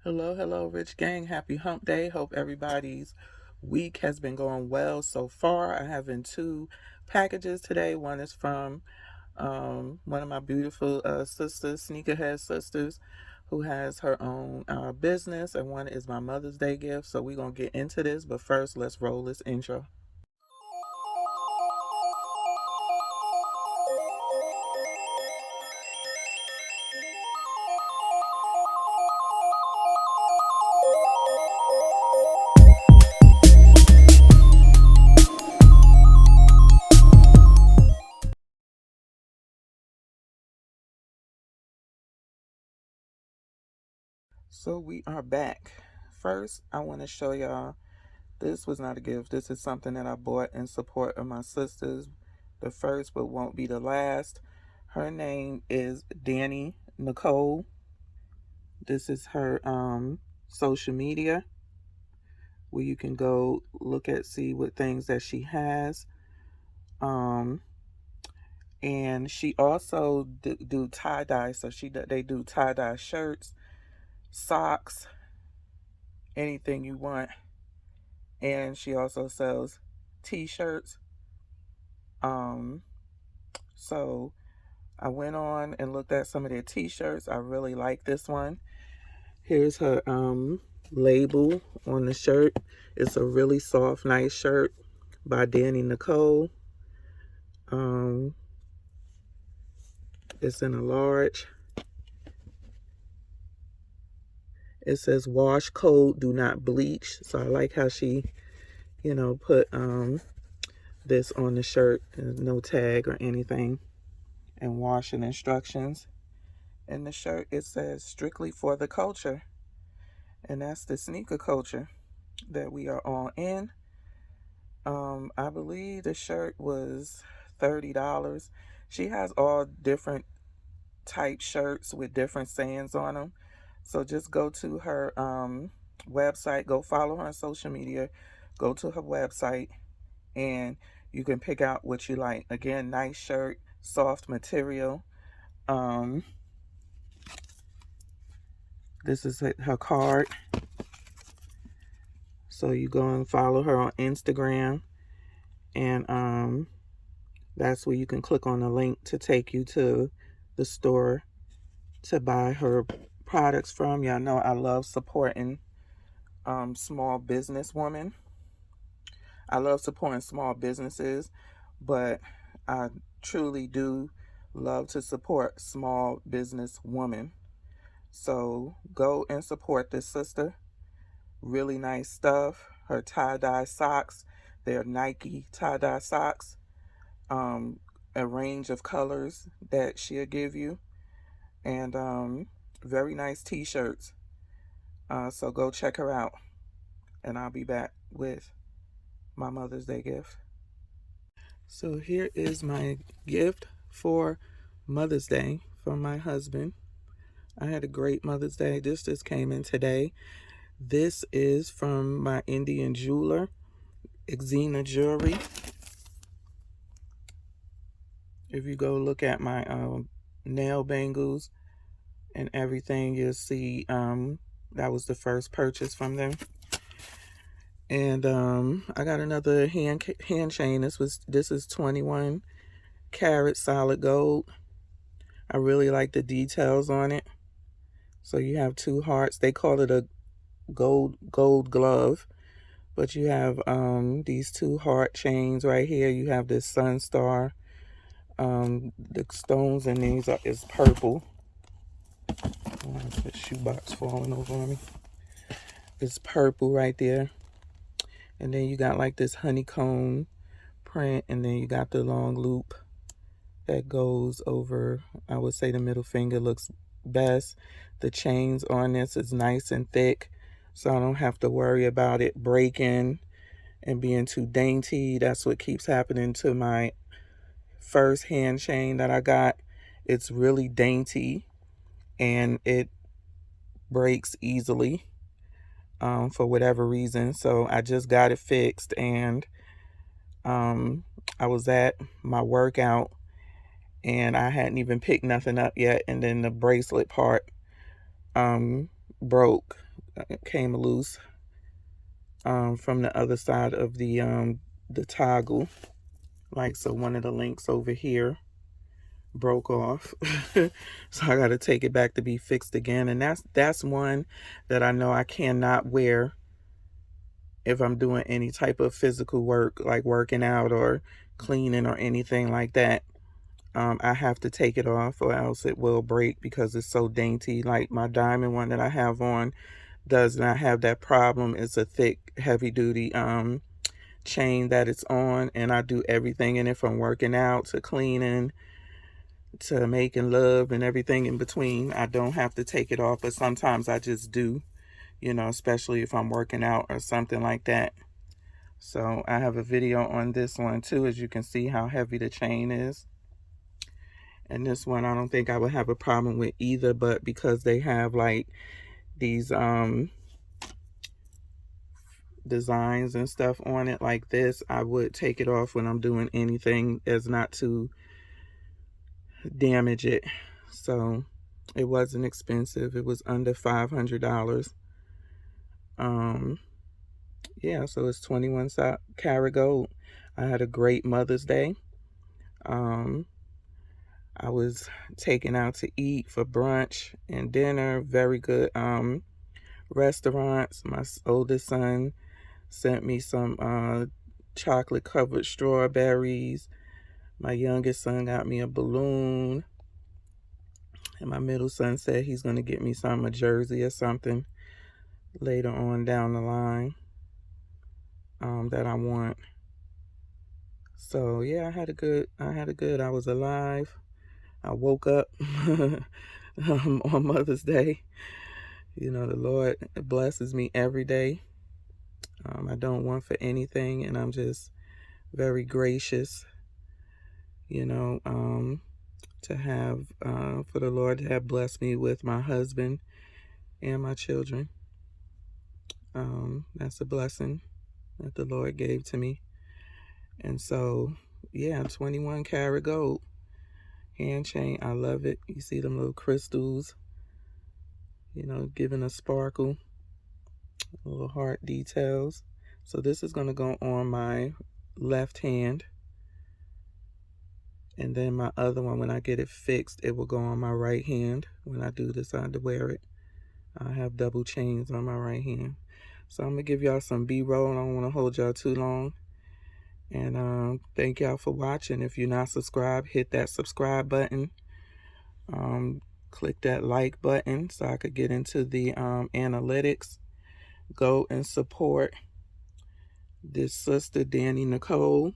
Hello, Rich Gang. Happy Hump Day. Hope everybody's week has been going well so far. I have in two packages today. One is from one of my beautiful sisters, sneakerhead sisters, who has her own business, and one is my Mother's Day gift. So we're going to get into this, but first, let's roll this intro. So we are back. First, I want to show y'all this was not a gift. This is something that I bought in support of my sisters. The first but won't be the last. Her name is Danny Nicole. This is her social media where you can go look at see what things that she has. Um and she also do tie-dye, so they do tie-dye shirts, socks, anything you want. And she also sells t-shirts. So I went on and looked at some of their t-shirts. I really like this one. Here's her label on the shirt. It's a really soft, nice shirt by Danny Nicole. Um, it's in a large. It says wash cold, do not bleach. So I like how she, put this on the shirt, no tag or anything, and washing instructions. In the shirt, it says strictly for the culture. And that's the sneaker culture that we are all in. I believe the shirt was $30. She has all different type shirts with different sayings on them. So just go to her website, go follow her on social media, go to her website, and you can pick out what you like. Again, nice shirt, soft material. Um, this is her card. So you go and follow her on Instagram, and that's where you can click on the link to take you to the store to buy her products from. Y'all know I love supporting small business women. I love supporting small businesses, but I truly do love to support small business women. So go and support this sister. Really nice stuff. Her tie-dye socks, they're Nike tie-dye socks. A range of colors that she'll give you, and very nice t-shirts. So go check her out, and I'll be back with my Mother's Day gift. So here is my gift for Mother's Day from my husband. I had a great Mother's Day. This just came in today. This is from my Indian jeweler, Xena Jewelry. If you go look at my nail bangles and everything, you'll see that was the first purchase from them. And I got another hand chain. This is 21 karat solid gold. I really like the details on it. So you have two hearts. They call it a gold glove, but you have these two heart chains right here. You have this sun star. The stones in these is purple. Oh, the shoebox falling over on me. It's purple right there. And then you got like this honeycomb print, and then you got the long loop that goes over. I would say the middle finger looks best. The chains on this is nice and thick, so I don't have to worry about it breaking and being too dainty. That's what keeps happening to my first hand chain that I got. It's really dainty and it breaks easily for whatever reason. So I just got it fixed, and I was at my workout and I hadn't even picked nothing up yet, and then the bracelet part broke came loose from the other side of the toggle. Like, so one of the links over here broke off. So I got to take it back to be fixed again. And that's one that I know I cannot wear if I'm doing any type of physical work, like working out or cleaning or anything like that. I have to take it off or else it will break because it's so dainty. Like my diamond one that I have on does not have that problem. It's a thick, heavy duty chain that it's on, and I do everything in it from working out to cleaning to making love and everything in between. I don't have to take it off, but sometimes I just do, especially if I'm working out or something like that. So I have a video on this one too, as you can see how heavy the chain is. And this one I don't think I would have a problem with either, but because they have like these designs and stuff on it like this, I would take it off when I'm doing anything as not to damage it. So it wasn't expensive. It was under $500. Yeah, so it's 21 karat gold. I had a great Mother's Day. I was taken out to eat for brunch and dinner. Very good restaurants. My oldest son sent me some chocolate covered strawberries. My youngest son got me a balloon. And my middle son said he's going to get me a jersey or something later on down the line that I want. So yeah, I was alive. I woke up on Mother's Day. The Lord blesses me every day. I don't want for anything, and I'm just very gracious, to have, for the Lord to have blessed me with my husband and my children. That's a blessing that the Lord gave to me. And so, yeah, 21 karat gold hand chain. I love it. You see them little crystals, giving a sparkle, little heart details. So this is going to go on my left hand. And then my other one, when I get it fixed, it will go on my right hand. When I do decide to wear it, I have double chains on my right hand. So I'm going to give y'all some B-roll. I don't want to hold y'all too long. And thank y'all for watching. If you're not subscribed, hit that subscribe button. Click that like button so I could get into the analytics. Go and support this sister, Danny Nicole,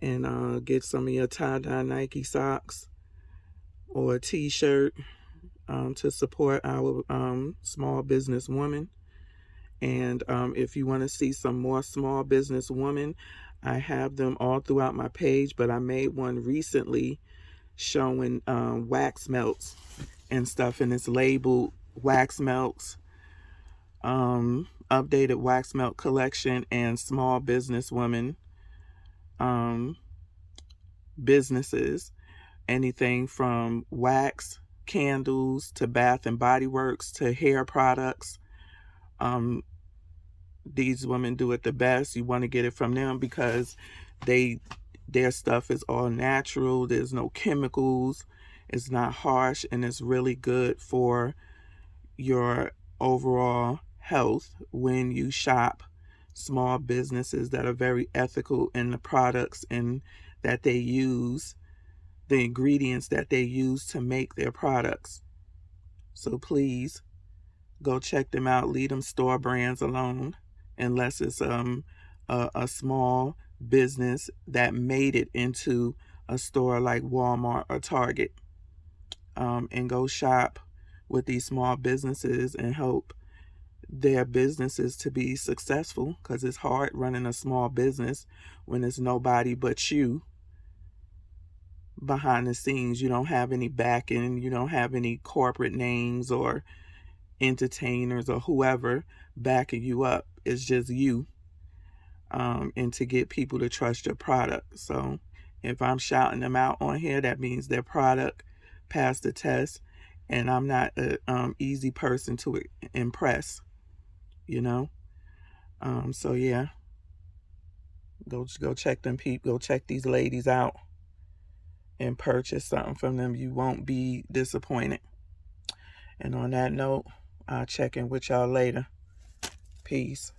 and get some of your tie-dye Nike socks or a t-shirt to support our small business woman. And if you want to see some more small business women, I have them all throughout my page, but I made one recently showing wax melts and stuff, and it's labeled wax melts, updated wax melt collection, and small business women businesses, anything from wax candles to Bath and Body Works to hair products. These women do it the best. You want to get it from them because their stuff is all natural. There's no chemicals. It's not harsh, and it's really good for your overall health when you shop small businesses that are very ethical in the products and that they use, the ingredients that they use to make their products. So please go check them out. Leave them store brands alone, unless it's a small business that made it into a store like Walmart or Target. And go shop with these small businesses and help their businesses to be successful, because it's hard running a small business when it's nobody but you behind the scenes. You don't have any backing. You don't have any corporate names or entertainers or whoever backing you up. It's just you, and to get people to trust your product. So if I'm shouting them out on here, that means their product passed the test, and I'm not an easy person to impress. you know. So yeah, go check them people. Go check these ladies out and purchase something from them. You won't be disappointed. And on that note, I'll check in with y'all later. Peace.